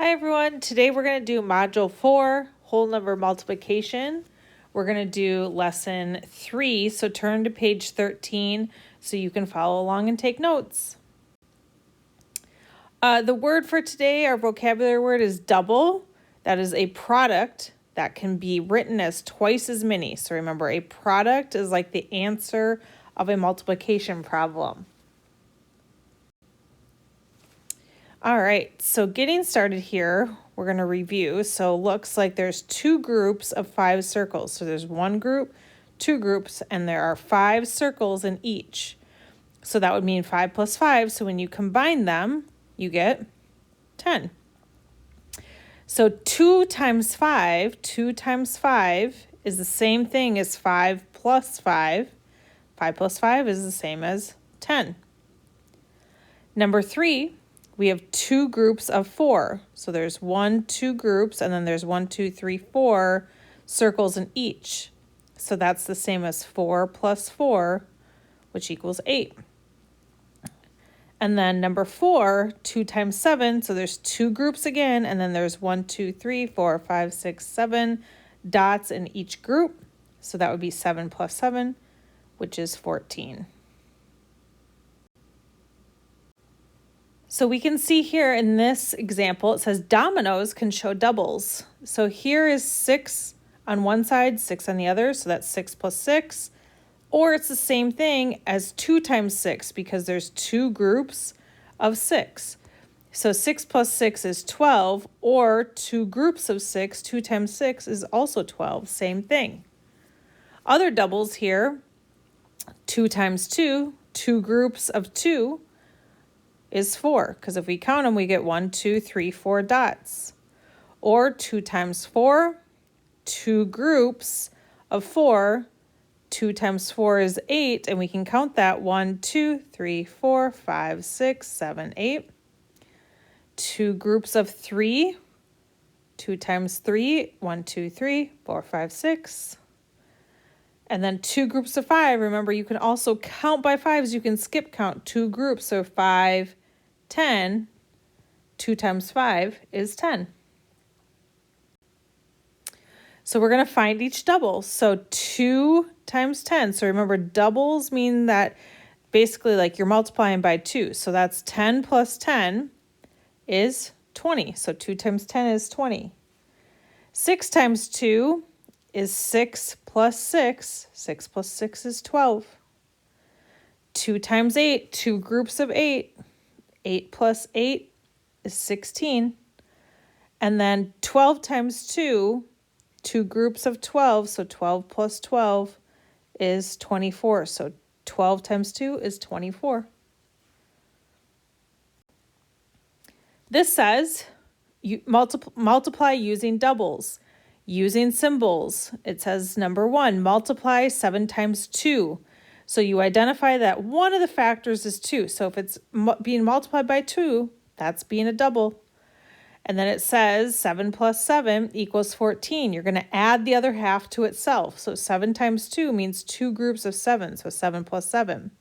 Hi everyone, today we're going to do Module 4, whole number multiplication. We're going to do lesson 3, so turn to page 13 so you can follow along and take notes. The word for today, our vocabulary word is double. That is a product that can be written as twice as many. So remember, a product is like the answer of a multiplication problem. All right, so getting started here, we're going to review. So it looks like there's two groups of 5 circles. So there's one group, two groups, and there are 5 circles in each. So that would mean 5 plus 5. So when you combine them, you get 10. So 2 times 5 is the same thing as 5 plus 5. 5 plus 5 is the same as 10. Number 3. We have 2 groups of 4. So there's 2 groups, and then there's 4 circles in each. So that's the same as 4 plus 4, which equals 8. And then number 4, 2 times 7. So there's 2 groups again, and then there's 7 dots in each group. So that would be 7 plus 7, which is 14. So we can see here in this example, it says dominoes can show doubles. So here is 6 on one side, 6 on the other. So that's 6 plus 6. Or it's the same thing as 2 times 6 because there's 2 groups of 6. So 6 plus 6 is 12, or 2 groups of 6, 2 times 6 is also 12, same thing. Other doubles here, 2 times 2, 2 groups of 2, is 4, because if we count them, we get 4 dots. Or 2 times 4, 2 groups of 4, 2 times 4 is 8, and we can count that 1, 2, 3, 4, 5, 6, 7, 8. 2 groups of 3, 2 times 3, 1, 2, 3, 4, 5, 6. And then 2 groups of 5. Remember, you can also count by 5s. You can skip count 2 groups. So 5, 10. 2 times 5 is 10. So we're going to find each double. So 2 times 10. So remember, doubles mean that basically like you're multiplying by 2. So that's 10 plus 10 is 20. So 2 times 10 is 20. 6 times 2 is 6 plus 6. 6 plus 6 is 12. 2 times 8, 2 groups of 8. 8 plus 8 is 16. And then 12 times 2, 2 groups of 12. So 12 plus 12 is 24. So 12 times 2 is 24. This says you multiply using doubles. Using symbols, it says number 1, multiply 7 times 2. So you identify that one of the factors is 2. So if it's being multiplied by 2, that's being a double. And then it says 7 plus 7 equals 14. You're going to add the other half to itself. So 7 times 2 means 2 groups of 7. So 7 plus 7.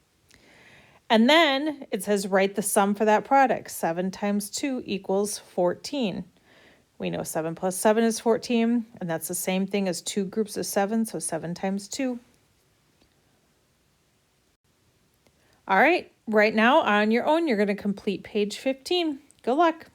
And then it says write the sum for that product. 7 times 2 equals 14. We know 7 plus 7 is 14, and that's the same thing as 2 groups of 7, so 7 times 2. All right, right now on your own, you're going to complete page 15. Good luck.